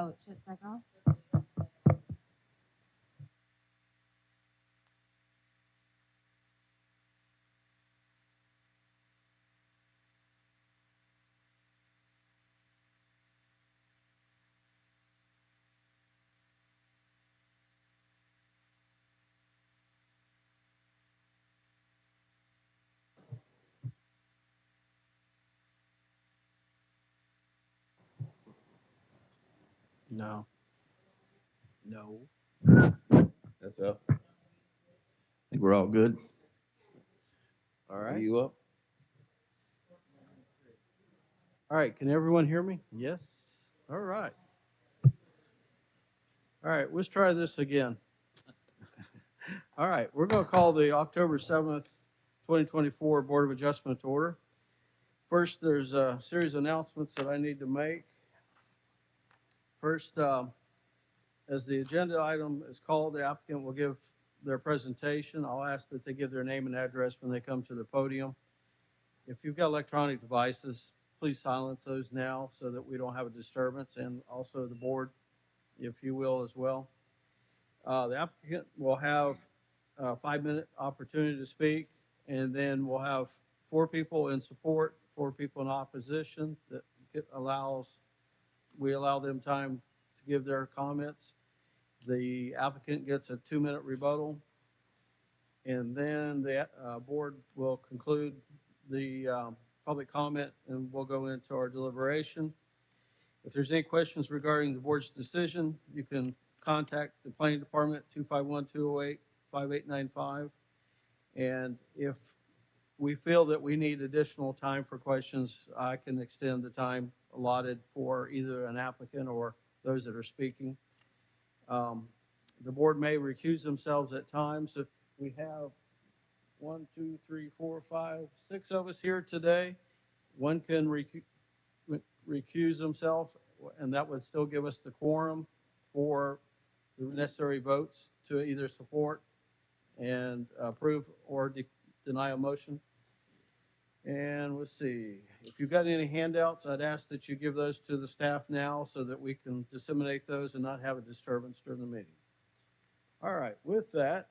Oh, it shuts back off? No. No. That's up. I think we're all good. All Are right. you up? All right. Can everyone hear me? Yes. All right. All right. Let's try this again. All right. We're going to call the October 7th, 2024 Board of Adjustment to order. First, there's a series of announcements that I need to make. First, as the agenda item is called, the applicant will give their presentation. I'll ask that they give their name and address when they come to the podium. If you've got electronic devices, please silence those now so that we don't have a disturbance, and also the board, if you will, as well. The applicant will have a 5-minute opportunity to speak, and then we'll have 4 people in support, 4 people in opposition. That we allow them time to give their comments. The applicant gets a 2-minute rebuttal, and then the board will conclude the public comment, and we'll go into our deliberation. If there's any questions regarding the board's decision, you can contact the planning department, 251-208-5895. And if we feel that we need additional time for questions, I can extend the time allotted for either an applicant or those that are speaking. The board may recuse themselves at times. If we have 1, 2, 3, 4, 5, 6 of us here today, one can recuse himself, and that would still give us the quorum for the necessary votes to either support and approve or deny a motion. And let's see, if you've got any handouts, I'd ask that you give those to the staff now so that we can disseminate those and not have a disturbance during the meeting. All right, with that,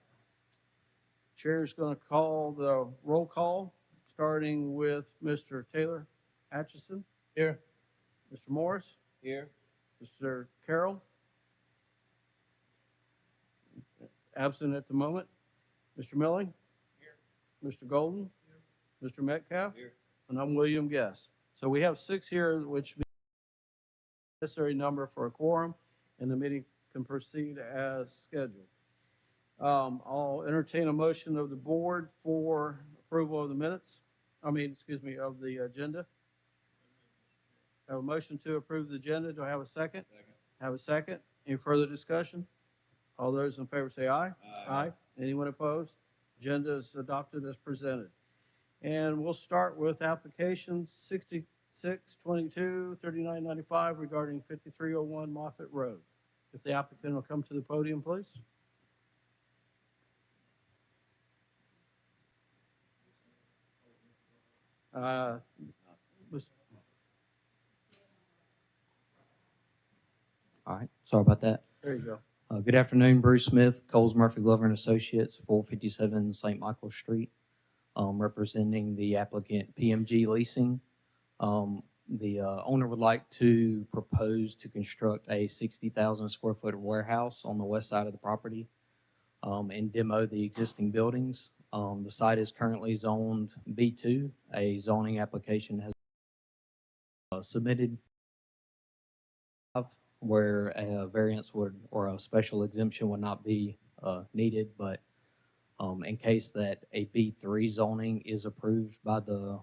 Chair's going to call the roll call, starting with Mr. Taylor Atchison. Here. Mr. Morris. Here. Mr. Carroll. Absent at the moment. Mr. Milling. Here. Mr. Golden. Here. Mr. Metcalf. Here. And I'm William Guess. So we have 6 here, which means the necessary number for a quorum, and the meeting can proceed as scheduled. I'll entertain a motion of the board for approval of the minutes. Of the agenda. I have a motion to approve the agenda. Do I have a second? Second. Have a second. Any further discussion? All those in favor say aye. Aye. Anyone opposed? Agenda is adopted as presented. And we'll start with applications 6622, 3995 regarding 5301 Moffett Road. If the applicant will come to the podium, please. All right, sorry about that. There you go. Good afternoon, Bruce Smith, Coles Murphy Glover and Associates, 457 St. Michael Street, representing the applicant PMG Leasing. The owner would like to propose to construct a 60,000 square foot warehouse on the west side of the property and demo the existing buildings. The site is currently zoned B2. A zoning application has submitted where a variance or a special exemption would not be needed, but in case that a B3 zoning is approved by the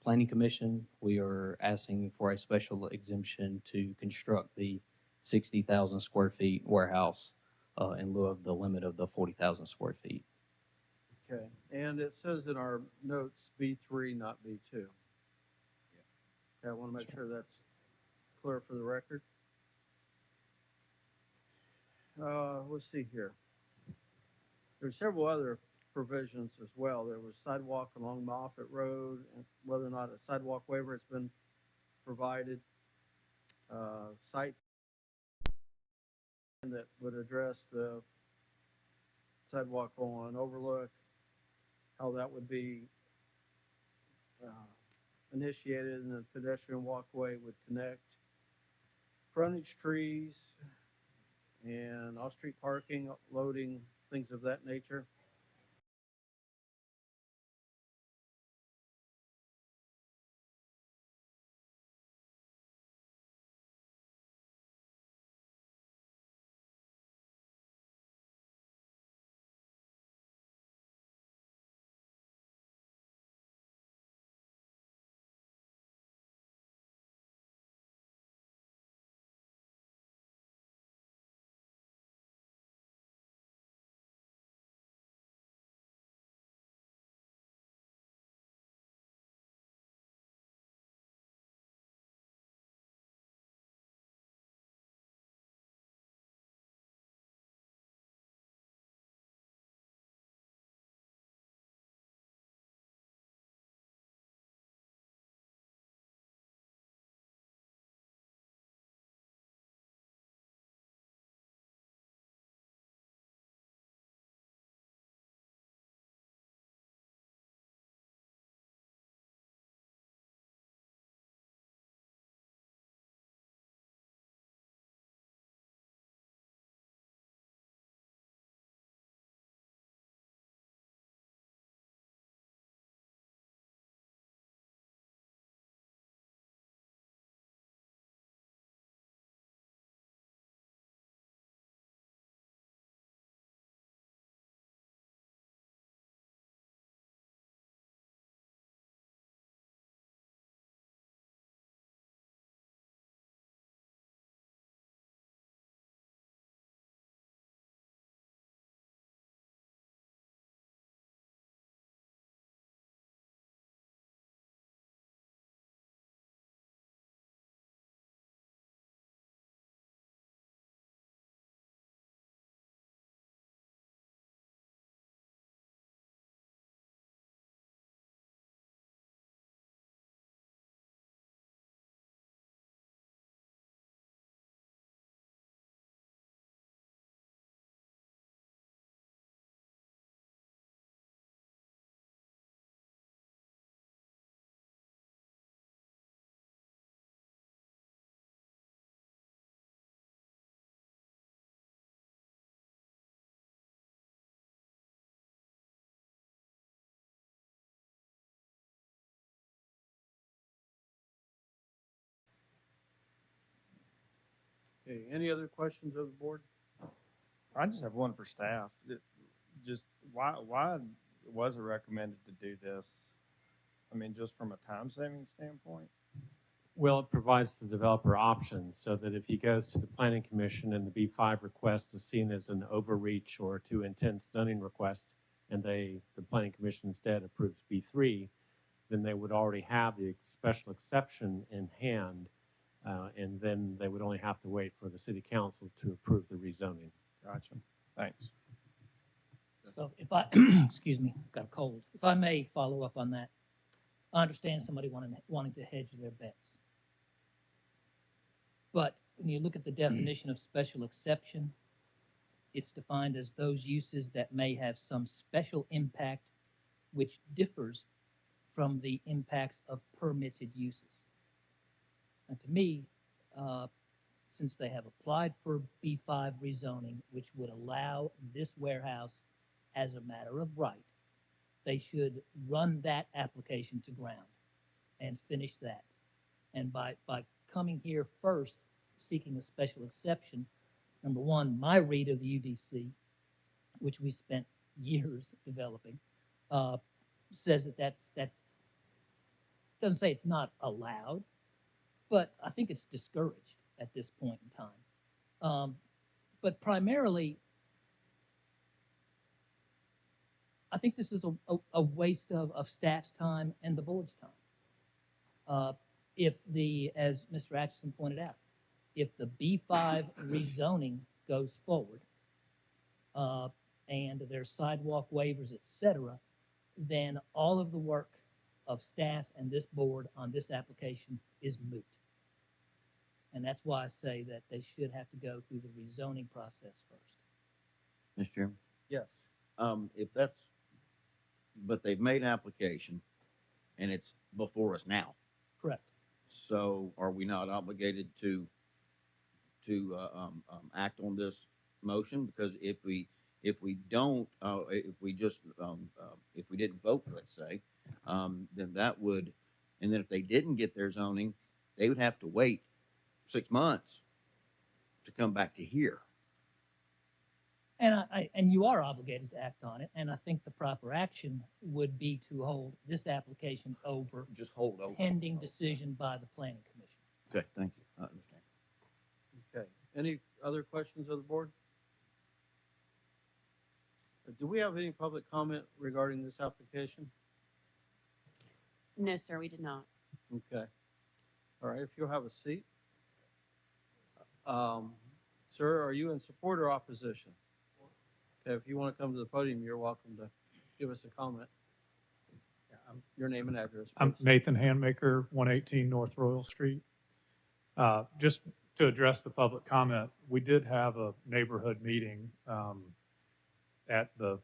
Planning Commission, we are asking for a special exemption to construct the 60,000 square feet warehouse in lieu of the limit of the 40,000 square feet. Okay, and it says in our notes B3, not B2. Yeah. Okay, I want to make sure that's clear for the record. Let's see here. There's several other provisions as well. There was sidewalk along Moffett Road, and whether or not a sidewalk waiver has been provided. Site that would address the sidewalk on Overlook, how that would be initiated and the pedestrian walkway would connect. Frontage trees and off-street parking, loading, things of that nature. Okay, any other questions of the board? I just have one for staff. Just why was it recommended to do this? I mean, just from a time saving standpoint? Well, it provides the developer options so that if he goes to the planning commission and the B5 request is seen as an overreach or too intense zoning request, and the planning commission instead approves B3, then they would already have the special exception in hand, and then they would only have to wait for the city council to approve the rezoning. Gotcha. Thanks. So if I, excuse me, got a cold. If I may follow up on that, I understand somebody wanting to hedge their bets. But when you look at the definition of special exception, it's defined as those uses that may have some special impact which differs from the impacts of permitted uses. And to me, since they have applied for B5 rezoning, which would allow this warehouse as a matter of right, they should run that application to ground and finish that. And by coming here first, seeking a special exception, number one, my read of the UDC, which we spent years developing, says that's doesn't say it's not allowed, but I think it's discouraged at this point in time. But primarily, I think this is a waste of staff's time and the board's time. If as Mr. Atchison pointed out, if the B5 rezoning goes forward and there's sidewalk waivers, etc., then all of the work of staff and this board on this application is moot. And that's why I say that they should have to go through the rezoning process first. Mr. Chairman? Yes. If that's, but they've made an application and it's before us now. Correct. So are we not obligated to act on this motion? Because if we don't, if we just, if we didn't vote, let's say, then that would, and then if they didn't get their zoning, they would have to wait 6 months to come back to here. And and you are obligated to act on it. And I think the proper action would be to hold this application over Just hold over. pending decision by the planning commission. Okay, thank you. I understand. Okay. Any other questions of the board? Do we have any public comment regarding this application? No, sir, we did not. Okay. All right, if you'll have a seat. Sir, are you in support or opposition? Okay, if you want to come to the podium, you're welcome to give us a comment. Your name and address, I'm please. Nathan Handmaker, 118 North Royal Street. Just to address the public comment, we did have a neighborhood meeting at a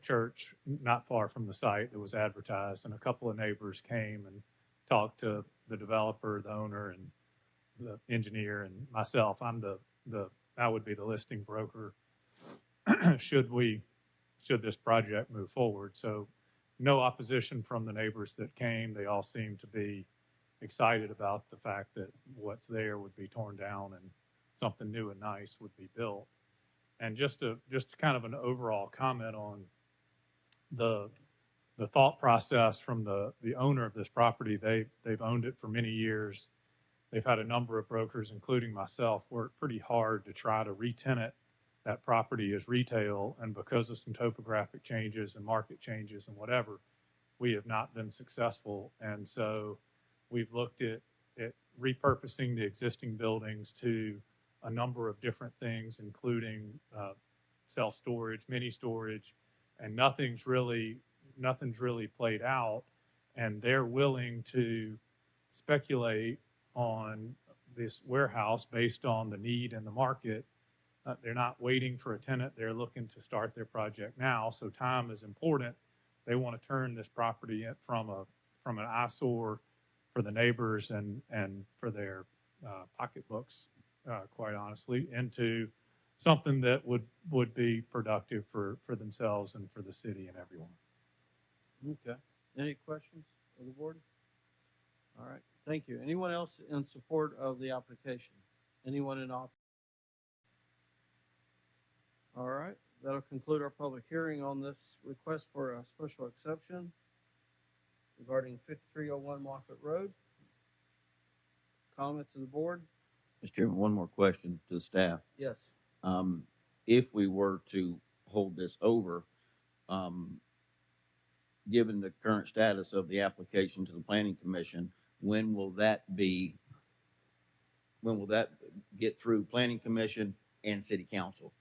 church not far from the site that was advertised, and a couple of neighbors came and talked to the developer, the owner, and the engineer, and myself. I would be the listing broker should this project move forward. So no opposition from the neighbors that came. They all seemed to be excited about the fact that what's there would be torn down and something new and nice would be built. And just kind of an overall comment on the thought process from the owner of this property. They've owned it for many years. They've had a number of brokers, including myself, work pretty hard to try to re-tenant that property as retail, and because of some topographic changes and market changes and whatever, we have not been successful. And so we've looked at repurposing the existing buildings to a number of different things, including self-storage, mini storage, and nothing's really played out. And they're willing to speculate on this warehouse based on the need in the market. They're not waiting for a tenant. They're looking to start their project now. So time is important. They want to turn this property from an eyesore for the neighbors and for their pocketbooks, quite honestly, into something that would be productive for themselves and for the city and everyone. Okay. Any questions of the board? All right. Thank you. Anyone else in support of the application? Anyone in opposition? All right. That'll conclude our public hearing on this request for a special exception regarding 5301 Moffett Road. Comments of the board? Mr. Chairman, one more question to the staff. Yes. If we were to hold this over, given the current status of the application to the Planning Commission, when will that get through Planning Commission and City Council?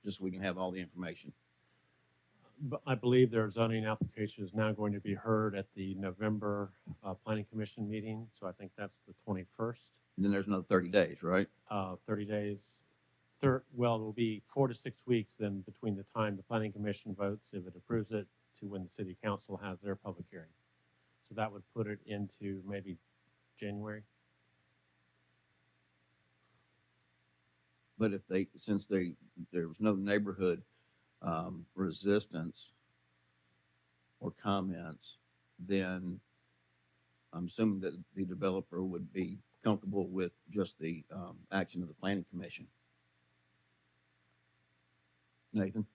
Just so we can have all the information. But I believe their zoning application is now going to be heard at the November Planning Commission meeting. So I think that's the 21st. And then there's another 30 days, right? 30 days. Well, it'll be 4 to 6 weeks then between the time the Planning Commission votes, if it approves it, to when the City Council has their public hearing. So that would put it into maybe January. But since there was no neighborhood resistance or comments, then I'm assuming that the developer would be comfortable with just the action of the Planning Commission. Nathan?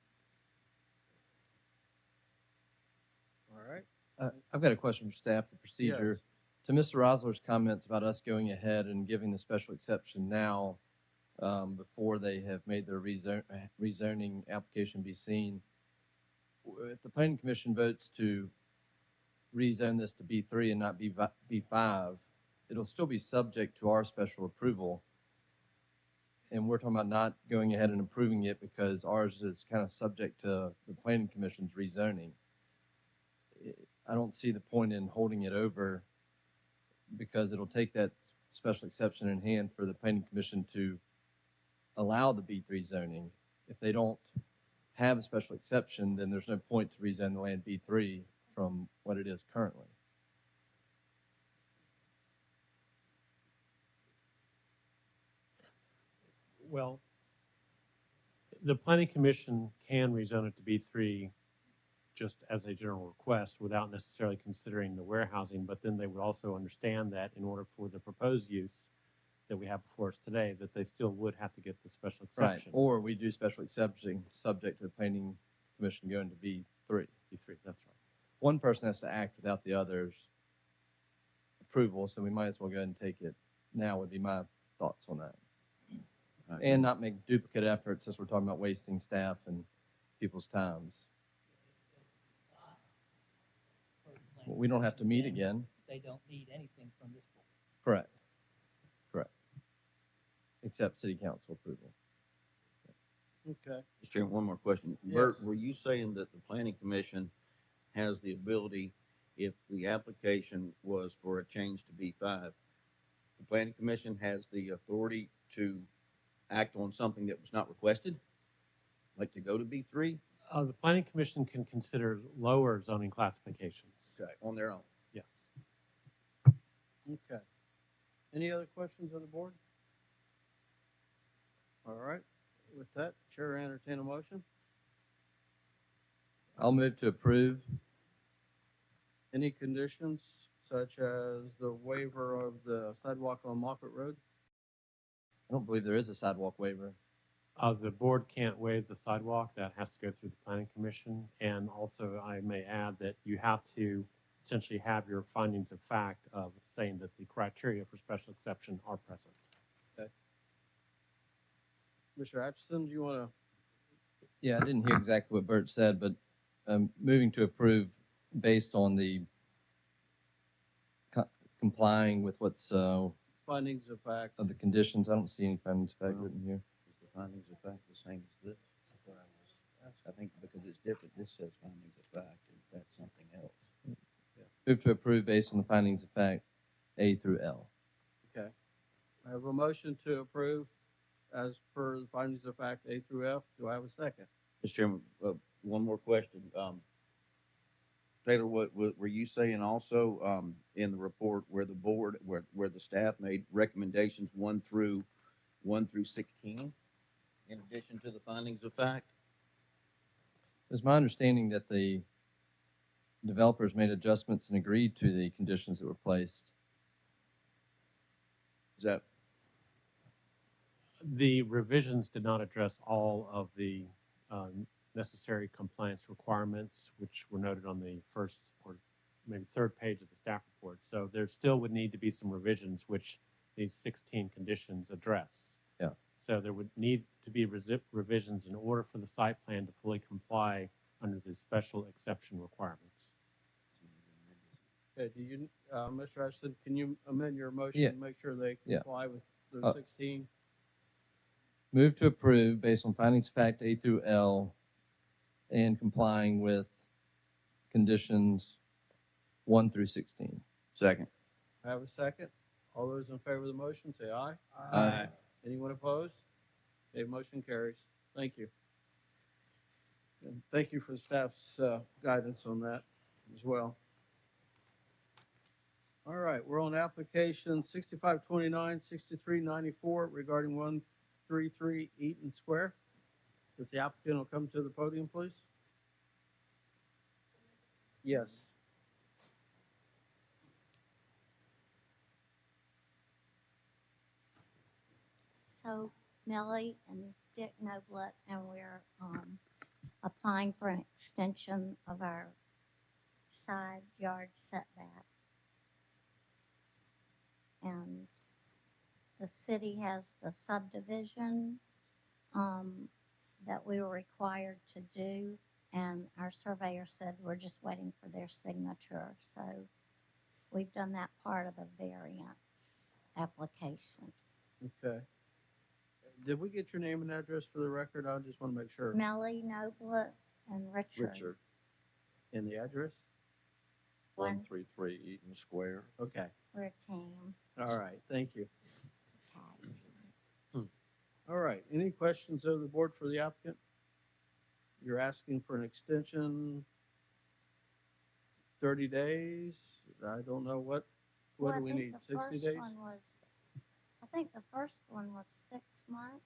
All right. I've got a question for staff, the procedure. To Mr. Rosler's comments about us going ahead and giving the special exception now, before they have made their rezoning application be seen, if the Planning Commission votes to rezone this to B3 and not B5, it'll still be subject to our special approval. And we're talking about not going ahead and approving it because ours is kind of subject to the Planning Commission's rezoning. I don't see the point in holding it over because it'll take that special exception in hand for the planning commission to allow the B3 zoning. If they don't have a special exception, then there's no point to rezone the land B3 from what it is currently. Well, the planning commission can rezone it to B3 just as a general request without necessarily considering the warehousing, but then they would also understand that in order for the proposed use that we have before us today, that they still would have to get the special Right. exception. Or we do special exception subject to the planning commission going to B3. B3, that's right. One person has to act without the other's approval, so we might as well go ahead and take it now would be my thoughts on that. Right. And not make duplicate efforts as we're talking about wasting staff and people's times. Well, we don't have to meet again. They don't need anything from this board. Correct. Correct. Except city council approval. Okay. Mr. Chairman, one more question. Yes. Bert, were you saying that the planning commission has the ability, if the application was for a change to B5, the planning commission has the authority to act on something that was not requested? Like to go to B3? The planning commission can consider lower zoning classifications. Okay, on their own. Yes. Okay. Any other questions on the board? All right. With that, Chair entertain a motion. I'll move to approve. Any conditions such as the waiver of the sidewalk on Moffett Road? I don't believe there is a sidewalk waiver. The board can't waive the sidewalk. That has to go through the planning commission. And also, I may add that you have to essentially have your findings of fact of saying that the criteria for special exception are present. Mr. Atchison, do you want to? Yeah, I didn't hear exactly what Bert said, but moving to approve based on the complying with what's Findings of fact. of the conditions. I don't see any findings of fact written here. Is the findings of fact the same as this? That's what I was asking. I think because it's different, this says findings of fact, and that's something else. Move to approve based on the findings of fact A through L. Okay. I have a motion to approve as per the findings of fact A through F. Do I have a second? Mr. Chairman, one more question. Taylor, what were you saying also in the report where the board, where the staff made recommendations 1 through 16, in addition to the findings of fact? It's my understanding that the developers made adjustments and agreed to the conditions that were placed. Is that The revisions did not address all of the necessary compliance requirements, which were noted on the first or maybe third page of the staff report. So there still would need to be some revisions, which these 16 conditions address. Yeah. So there would need to be revisions in order for the site plan to fully comply under the special exception requirements. Okay, do you, Mr. Atchison, can you amend your motion Yeah. and make sure they Yeah. comply with the 16? Move to approve based on findings of fact A through L and complying with conditions 1 through 16. second? I have a second. All those in favor of the motion, say aye. Aye. Anyone opposed? Okay, motion carries. Thank you. And thank you for the staff's guidance on that as well. All right, we're on application 6529, 6394 regarding 133 Eaton Square. If the applicant will come to the podium, please. Yes. So Millie and Dick Noblet, and we're applying for an extension of our side yard setback. And the city has the subdivision that we were required to do, and our surveyor said we're just waiting for their signature. So we've done that part of the variance application. Okay. Did we get your name and address for the record? I just want to make sure. Melly Noblet and Richard. Richard. And the address? One. 133 Eaton Square. Okay, We're a team. all right, thank you. Tag team. All right, any questions of the board for the applicant? You're asking for an extension, 30 days? I don't know, what Well, do I we think need, the 60 first days? one was- I think the first one was 6 months.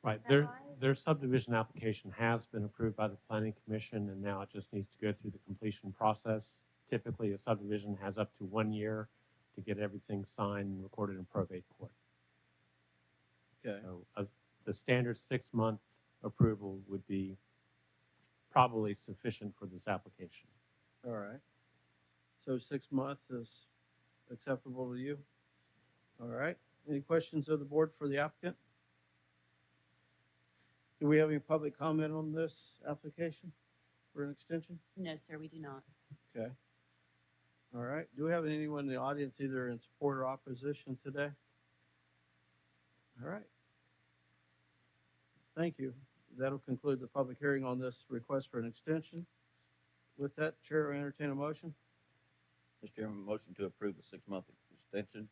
Right, Is that their, right? their subdivision application has been approved by the planning commission, and now it just needs to go through the completion process. Typically, a subdivision has up to 1 year to get everything signed and recorded in probate court. Okay, So the standard 6-month approval would be probably sufficient for this application. all right. So 6 months is acceptable to you? All right, any questions of the board for the applicant? Do we have any public comment on this application for an extension? No, sir, we do not. Okay. All right, do we have anyone in the audience either in support or opposition today? All right. Thank you. That'll conclude the public hearing on this request for an extension. With that, Chair, will entertain a motion. Mr. Chairman, motion to approve the 6-month extension.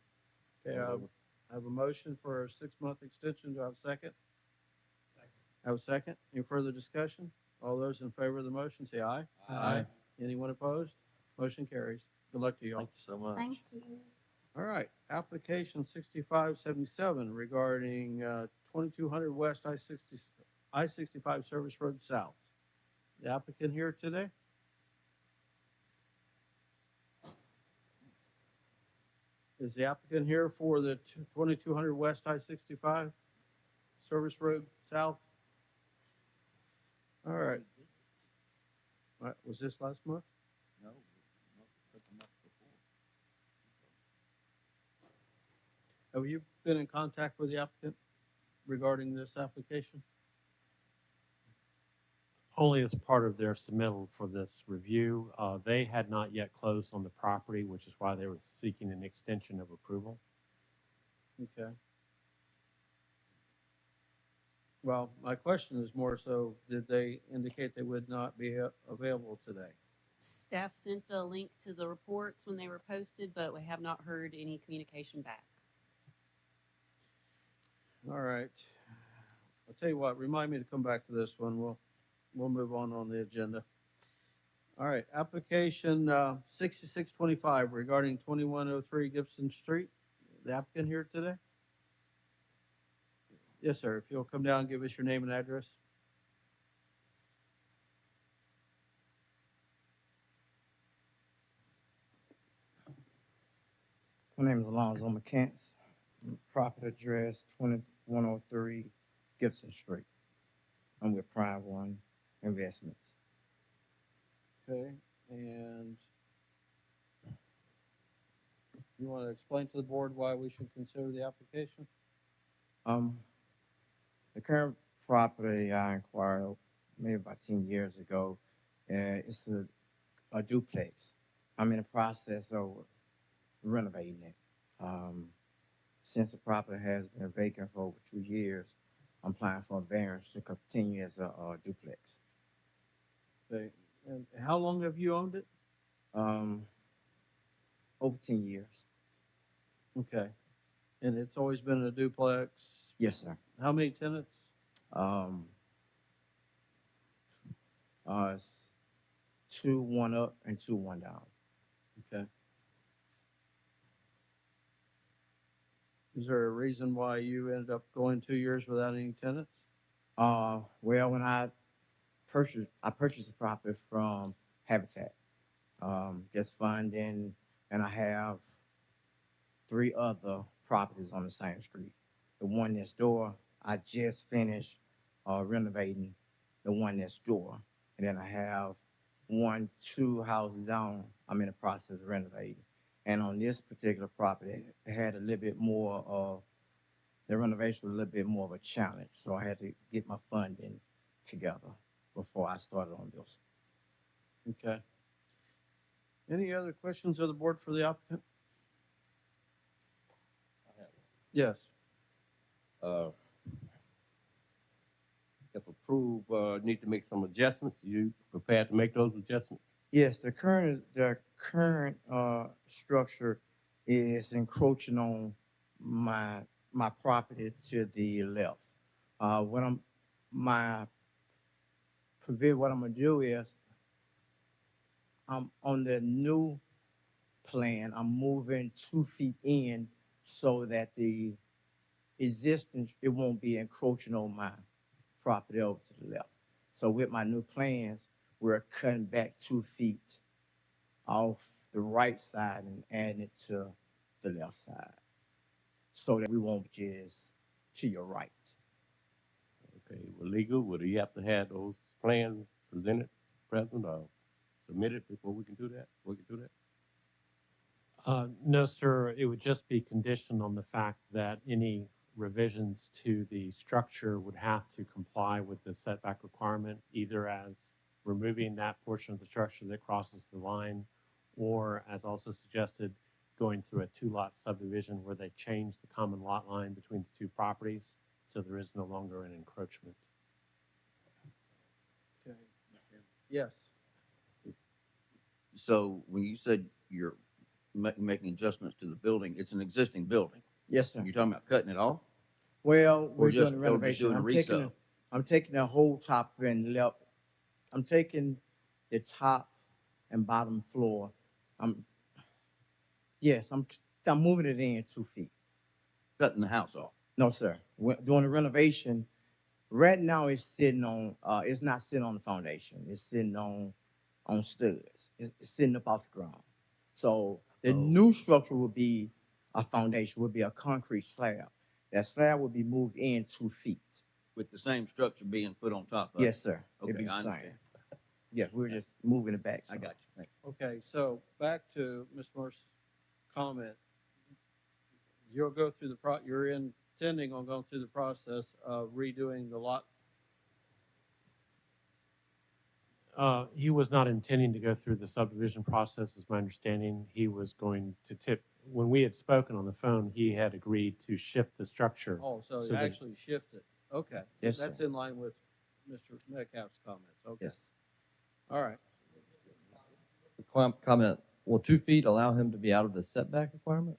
Okay, I have a motion for a 6-month extension. Do I have a second? Have a second? Any further discussion? All those in favor of the motion, say aye. Aye. Anyone opposed? Motion carries. Good luck to you all. Thank you so much. Thank you. All right, application 6577 regarding 2200 West I-65 Service Road South. The applicant here today? Is the applicant here for the 2200 West I-65 Service Road South? All right. All right, was this last month? No, took a month before. Have you been in contact with the applicant regarding this application? Only as part of their submittal for this review. They had not yet closed on the property, which is why they were seeking an extension of approval. Okay. Well, my question is more so, did they indicate they would not be available today? Staff sent a link to the reports when they were posted, but we have not heard any communication back. All right. I'll tell you what, remind me to come back to this one. We'll move on the agenda. All right, application 6625 regarding 2103 Gibson Street. The applicant here today? Yes, sir. If you'll come down and give us your name and address. My name is Alonzo McCants. Property address 2103 Gibson Street. I'm with Prime One Investments. Okay, and you want to explain to the board why we should consider the application? The current property I acquired maybe about 10 years ago, it's a duplex. I'm in the process of renovating it. Since the property has been vacant for over 2 years, I'm applying for a variance to continue as a duplex. Okay, and how long have you owned it? Over 10 years. Okay, and it's always been a duplex? Yes, sir. How many tenants? It's 2 1 up and 2 1 down. Okay. Is there a reason why you ended up going 2 years without any tenants? Well, when I purchased the property from Habitat, just funding, and I have 3 other properties on the same street. The one next door, I just finished renovating the one next door, and then I have 2 houses down. I'm in the process of renovating. And on this particular property, it had a little bit more of, the renovation was a little bit more of a challenge. So I had to get my funding together before I started on this. Okay. Any other questions of the board for the applicant? Yes. If approved, need to make some adjustments, you prepared to make those adjustments? Yes, the current structure is encroaching on my property to the left. What I'm my what I'm gonna do is I'm on the new plan. I'm moving 2 feet in so that the existing it won't be encroaching on my property over to the left. So with my new plans, we're cutting back 2 feet off the right side and adding it to the left side so that we won't just to your right. Okay, well, legal, would he have to have those plans presented, present, or submitted before we can do that? No, sir, it would just be conditioned on the fact that any revisions to the structure would have to comply with the setback requirement, either as removing that portion of the structure that crosses the line, or as also suggested, going through a two-lot subdivision where they change the common lot line between the two properties, so there is no longer an encroachment. Okay. Yes. So when you said you're making adjustments to the building, it's an existing building. Yes, sir. You're talking about cutting it off? Well, Or we're just- doing a or just renovation. doing a resale? I'm taking the whole top and left. I'm taking the top and bottom floor. Yes, I'm moving it in 2 feet. Cutting the house off? No, sir. We're doing the renovation. Right now, it's sitting on. It's not sitting on the foundation. It's sitting on studs. It's sitting up off the ground. So the new structure will be a foundation. Will be a concrete slab. That slab will be moved in 2 feet. With the same structure being put on top of it? Yes, sir. Okay, It'll be the I same. understand. Yeah, we're just moving it back. I got you. Thank you. Okay, so back to Ms. Morse's comment. You'll go through you're intending on going through the process of redoing the lot. He was not intending to go through the subdivision process, is my understanding. He was going to when we had spoken on the phone, he had agreed to shift the structure. Oh, so you that- actually shifted. Okay. Yes, That's sir. in line with Mr. Metcalf's comments. Okay. Yes. All right. Comment, will 2 feet allow him to be out of the setback requirement?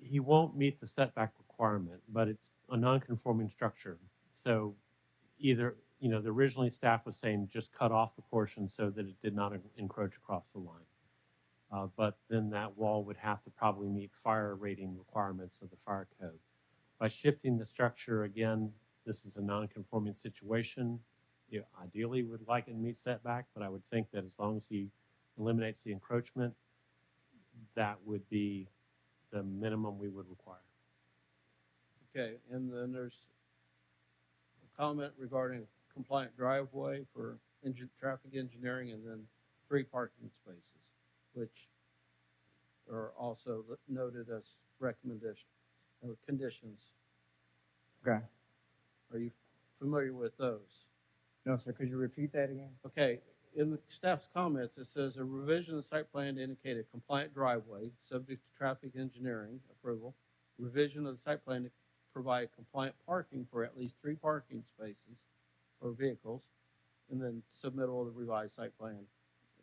He won't meet the setback requirement, but it's a non-conforming structure. So either, the originally staff was saying just cut off the portion so that it did not encroach across the line. But then that wall would have to probably meet fire rating requirements of the fire code. By shifting the structure, again, this is a non-conforming situation. You ideally would like it to meet setback, but I would think that as long as he eliminates the encroachment, that would be the minimum we would require. Okay, and then there's a comment regarding compliant driveway for traffic engineering, and then 3 parking spaces, which are also noted as conditions. Okay. Are you familiar with those? No, sir. Could you repeat that again? Okay, in the staff's comments, it says a revision of the site plan to indicate a compliant driveway, subject to traffic engineering approval. Revision of the site plan to provide compliant parking for at least 3 parking spaces or vehicles, and then submittal of the revised site plan,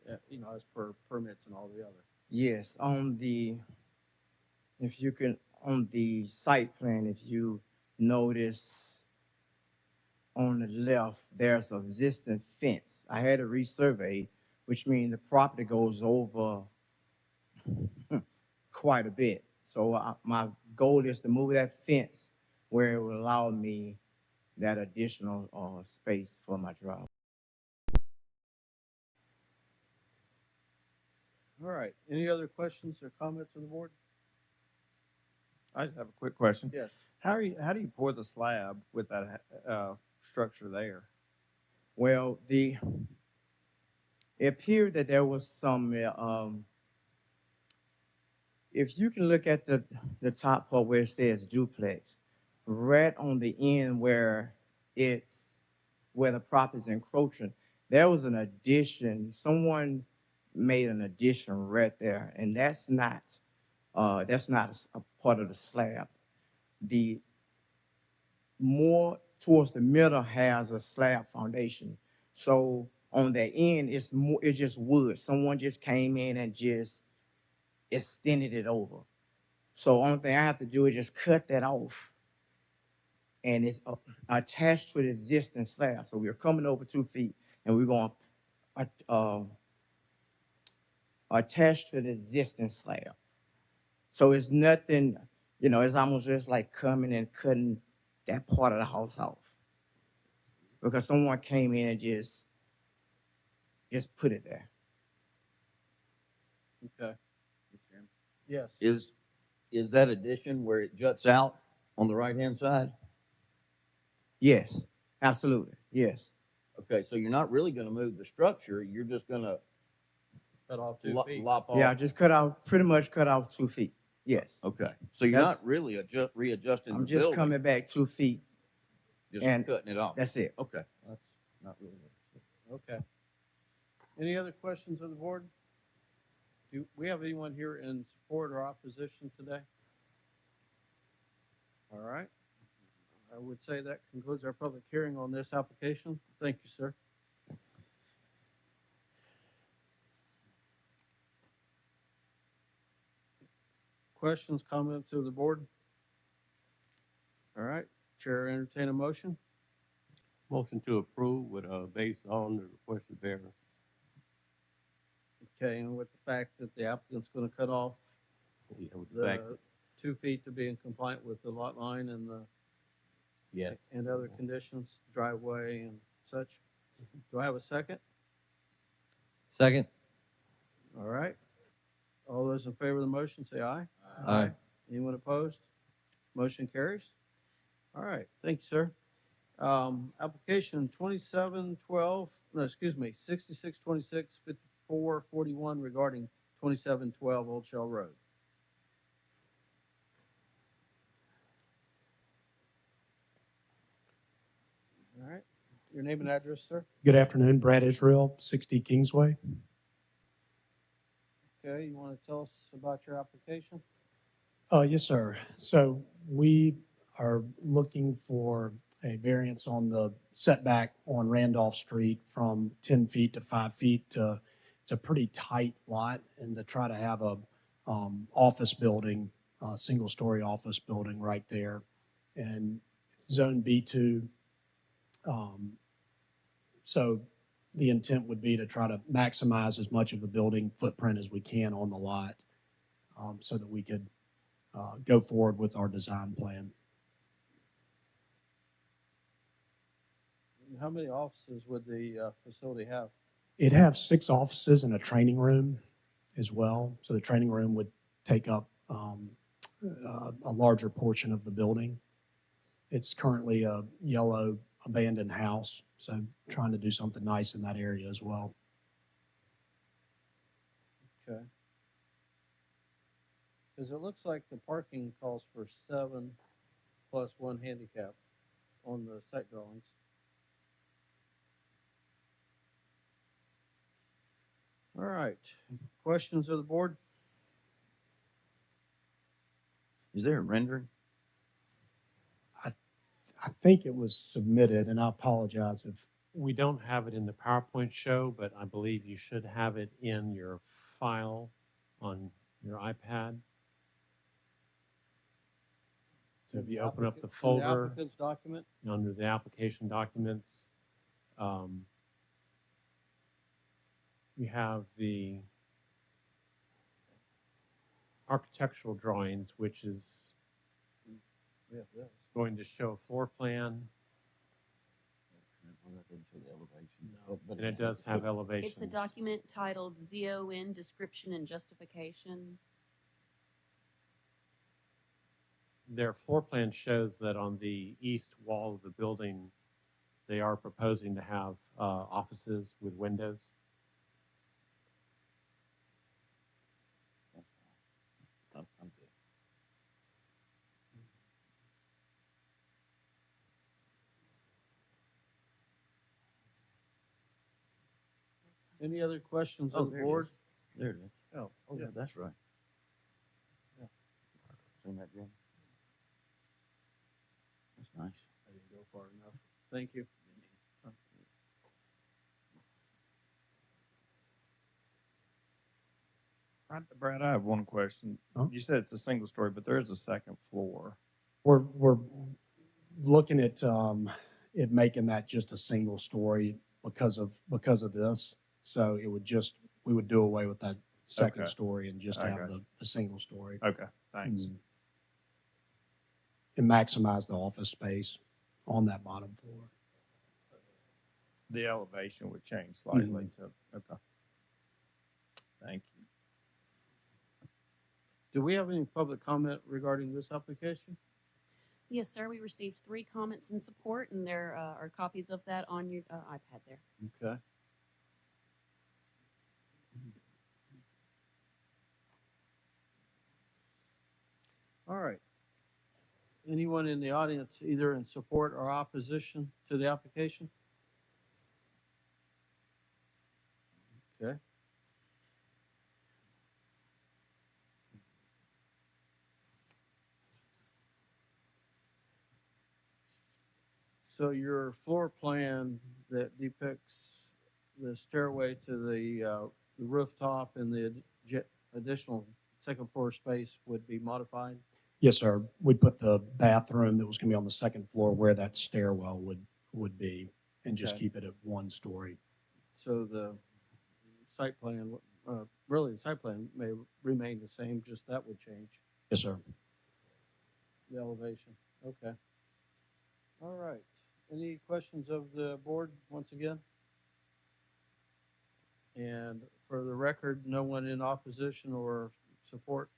as per permits and all the other. Yes, on the site plan, if you notice on the left, there's an existing fence. I had it resurveyed, which means the property goes over quite a bit. So my goal is to move that fence where it will allow me that additional space for my driveway. All right, any other questions or comments on the board? I just have a quick question. Yes. How do you pour the slab with that structure there? Well, it appeared that there was some, if you can look at the top part where it says duplex, right on the end where the property's encroaching, there was an addition. Someone made an addition right there, and that's not a part of the slab. The more towards the middle has a slab foundation. So on that end, it's just wood. Someone just came in and just extended it over. So only thing I have to do is just cut that off, and it's attached to the existing slab. So we're coming over 2 feet, and we're going to attach to the existing slab. So it's nothing, it's almost just like coming and cutting that part of the house off, because someone came in and just put it there. Okay. Yes. Is that addition where it juts out on the right-hand side? Yes, absolutely. Yes. Okay, so you're not really gonna move the structure, you're just gonna Cut off 2 feet. lop off? Yeah, just pretty much cut off 2 feet. Yes. Okay, so you're That's- not really readjusting the I'm building? just coming back 2 feet. Just and cutting it off? That's it. Okay, that's not really. Okay. Any other questions of the board? Do we have anyone here in support or opposition today? All right. I would say that concludes our public hearing on this application. Thank you, sir. Questions, comments of the board? All right, Chair, entertain a motion. Motion to approve with, based on the requested variance. Okay, and with the fact that the applicant's going to cut off Yeah, with the fact, the 2 feet to be in compliant with the lot line and the yes. and other conditions, driveway and such. Do I have a second? Second. All right. All those in favor of the motion, say aye. Aye. Anyone opposed? Motion carries. All right, thank you, sir. Application 6626 5441 regarding 2712 Old Shell Road. All right, your name and address, sir? Good afternoon, Brad Israel, 60 Kingsway. Okay, you want to tell us about your application? Yes, sir. So we are looking for a variance on the setback on Randolph Street from 10 feet to 5 feet. It's a pretty tight lot, and to try to have a office building, a single-story office building right there, and Zone B2. So the intent would be to try to maximize as much of the building footprint as we can on the lot, so that we could go forward with our design plan. How many offices would the facility have? It'd have 6 offices and a training room as well. So the training room would take up a larger portion of the building. It's currently a yellow abandoned house, so trying to do something nice in that area as well. Okay. Because it looks like the parking calls for 7 plus 1 handicap on the site drawings. All right. Questions of the board? Is there a rendering? I think it was submitted, and I apologize if We don't have it in the PowerPoint show, but I believe you should have it in your file on your iPad. So if you open up the In the folder applicant's document? under the application documents, you have the architectural drawings, which is Yeah, yeah. going to show a floor plan, and it does have elevations. It's a document titled ZON Description and Justification. Their floor plan shows that on the east wall of the building, they are proposing to have offices with windows. I'm good. Any other questions Oh, of the there it board? is. There it is. Oh, Oh, yeah, yeah. that's right. Yeah. Seen that, Jim? That's nice. I didn't go far enough. Thank you. Brad, I have one question. Huh? You said it's a single story, but there is a second floor. We're looking at it making that just a single story because of this. So it would just, we would do away with that second Okay. story and just I have got the single story. Okay, thanks. And maximize the office space on that bottom floor. The elevation would change slightly to, okay. Thank you. Do we have any public comment regarding this application? Yes, sir. We received 3 comments in support, and there are copies of that on your iPad there. Okay. All right. Anyone in the audience either in support or opposition to the application? Okay. So your floor plan that depicts the stairway to the rooftop and the additional second floor space would be modified? Yes, sir. We'd put the bathroom that was going to be on the second floor where that stairwell would be, and just Okay. keep it at one story. So the site plan, really the site plan may remain the same, just that would change, Yes, sir. the elevation. Okay. All right. Any questions of the board once again? And for the record, no one in opposition or support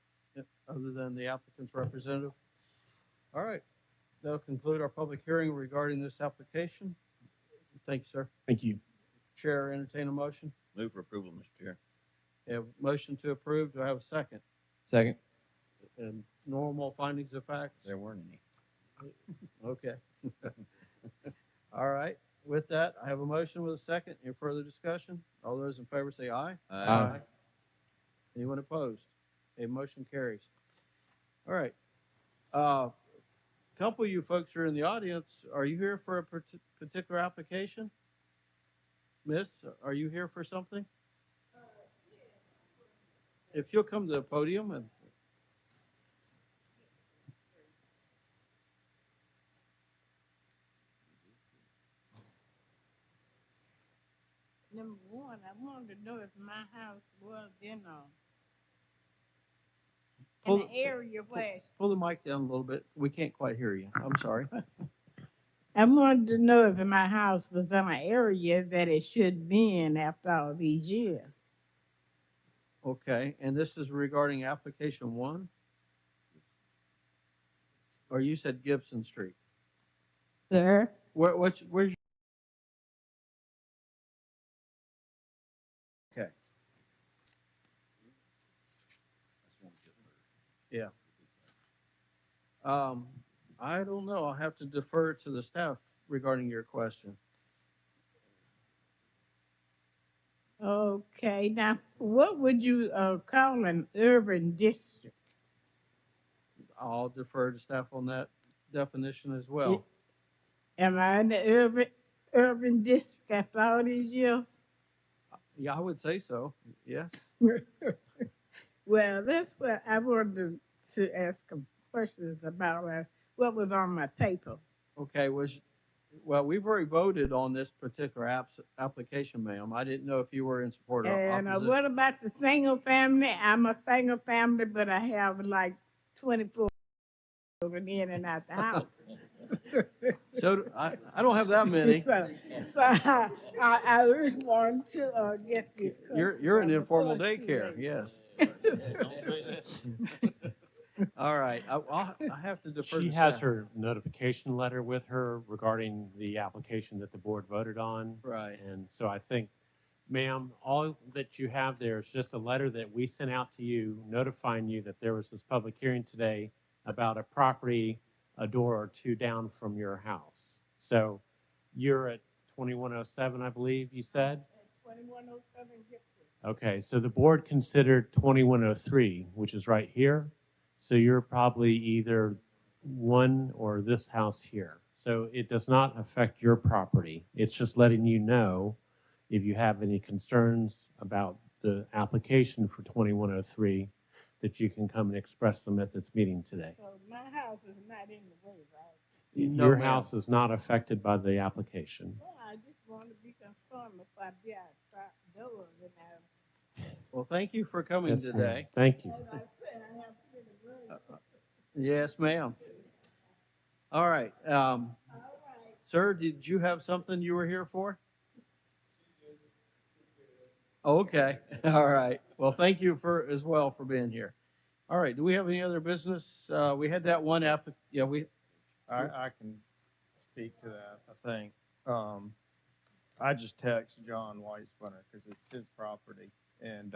other than the applicant's representative? All right. That'll conclude our public hearing regarding this application. Thank you, sir. Thank you. Chair, entertain a motion. Move for approval, Mr. Chair. Have motion to approve. Do I have a second? Second. And normal findings of facts? There weren't any. Okay. All right. With that, I have a motion with a second. Any further discussion? All those in favor say aye. Aye. Anyone opposed? A motion carries. All right. A couple of you folks are in the audience. Are you here for a particular application? Miss, are you here for something? If you'll come to the podium and Number one, I wanted to know if my house was in Pull an area where pull the mic down a little bit. We can't quite hear you. I'm sorry. I wanted to know if my house was in an area that it should be in after all these years. Okay, and this is regarding application 1? Or you said Gibson Street? Sir? Where's okay. Yeah. I don't know. I'll have to defer to the staff regarding your question. Okay, now what would you call an urban district? I'll defer to staff on that definition as well. Am I in the urban district after all these years? Yeah, I would say so. Yes. Well, that's what I wanted to ask some questions about what was on my paper. Okay, well, we've already voted on this particular application, ma'am. I didn't know if you were in support or And opposition. what about the single family? I'm a single family, but I have like 24 children in and out the house. So I don't have that many. So I just wanted to get this. You're an informal before it's too daycare, late. yes. All right, I have to defer. She to has staff. her notification letter with her regarding the application that the board voted on. Right. And so I think, ma'am, all that you have there is just a letter that we sent out to you notifying you that there was this public hearing today about a property a door or two down from your house. So you're at 2107, I believe you said? 2107 Gibson. Okay, so the board considered 2103, which is right here. So you're probably either one or this house here. So it does not affect your property. It's just letting you know if you have any concerns about the application for 2103, that you can come and express them at this meeting today. So my house is not in the way, right? No, Your ma'am. house is not affected by the application. Well, I just want to be concerned if I be outside doors and Well, thank you for coming Yes, ma'am. today. Thank you. as I said, I have to get the road. Yes, ma'am. All right. Sir, did you have something you were here for? Okay. All right. Well, thank you as well for being here. All right. Do we have any other business? We had that one I can speak to that, I think. I just texted John Weisspunner because it's his property, and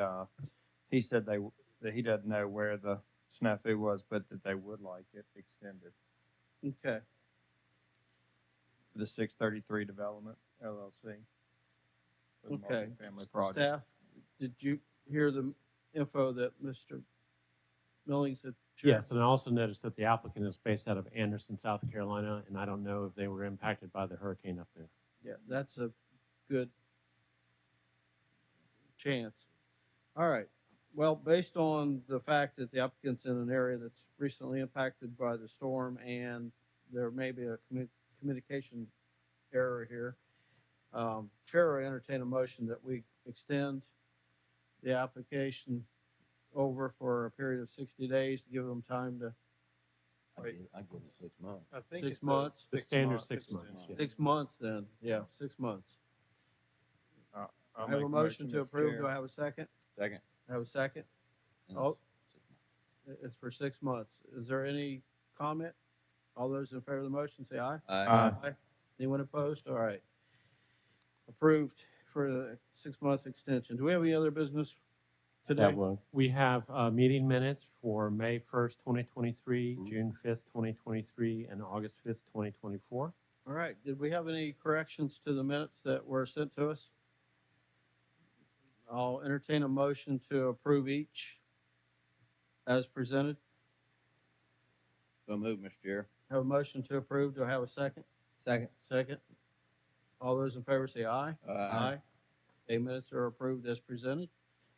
he said that he doesn't know where the snafu was, but that they would like it extended. Okay. The 633 Development LLC. For the Okay. multifamily project. Staff, did you hear the info that Mr. Millings had shared? Yes, and I also noticed that the applicant is based out of Anderson, South Carolina, and I don't know if they were impacted by the hurricane up there. Yeah, that's a good chance. All right. Well, based on the fact that the applicant's in an area that's recently impacted by the storm and there may be a communication error here, Chair will entertain a motion that we extend the application over for a period of 60 days to give them time to I give it 6 months. I think 6 it's months. The standard 6 months. Yeah. 6 months then, yeah, 6 months. I'll I have make a motion to Mr. approve. Chair. Do I have a second? Second. I have a second. And Oh. it's 6 months. It's for 6 months. Is there any comment? All those in favor of the motion, say aye. Aye. Anyone opposed? All right. Approved for the 6 month extension. Do we have any other business today? That one. We have meeting minutes for May 1st, 2023, June 5th, 2023, and August 5th, 2024. All right. Did we have any corrections to the minutes that were sent to us? I'll entertain a motion to approve each as presented. So move, Mr. Chair. Have a motion to approve. Do I have a second? Second. Second. All those in favor say aye. Aye. A minutes are approved as presented.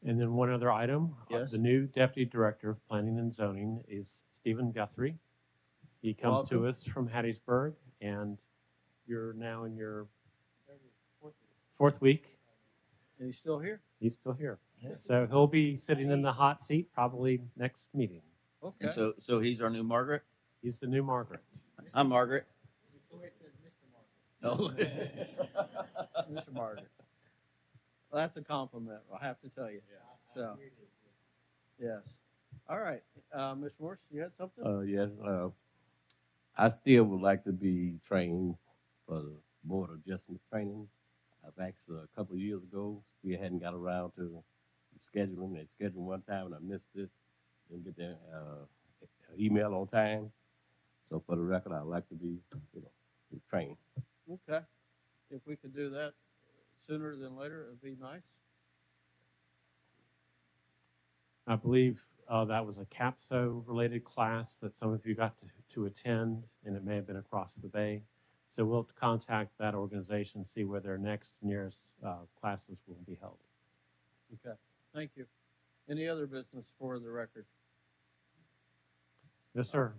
And then one other item. Yes. The new Deputy Director of Planning and Zoning is Stephen Guthrie. He comes to Welcome. us from Hattiesburg, and you're now in your fourth week. And he's still here? He's still here. So he'll be sitting in the hot seat probably next meeting. Okay. And so he's our new Margaret? He's the new Margaret. I'm Margaret. Oh. Mr. Margaret. Well, that's a compliment, I have to tell you. So, yes. All right. Mr. Morse, you had something? Yes, I still would like to be trained for the board adjustment training. I've asked a couple of years ago, still hadn't got around to scheduling. They scheduled one time and I missed it. Didn't get the email on time. So for the record, I'd like to be, trained. Okay. If we could do that sooner than later, it'd be nice. I believe that was a CAPSO-related class that some of you got to attend, and it may have been across the bay. So we'll contact that organization, see where their next nearest classes will be held. Okay. Thank you. Any other business for the record? Yes, sir.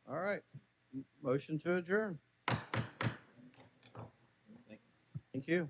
All right. Motion to adjourn. Thank you.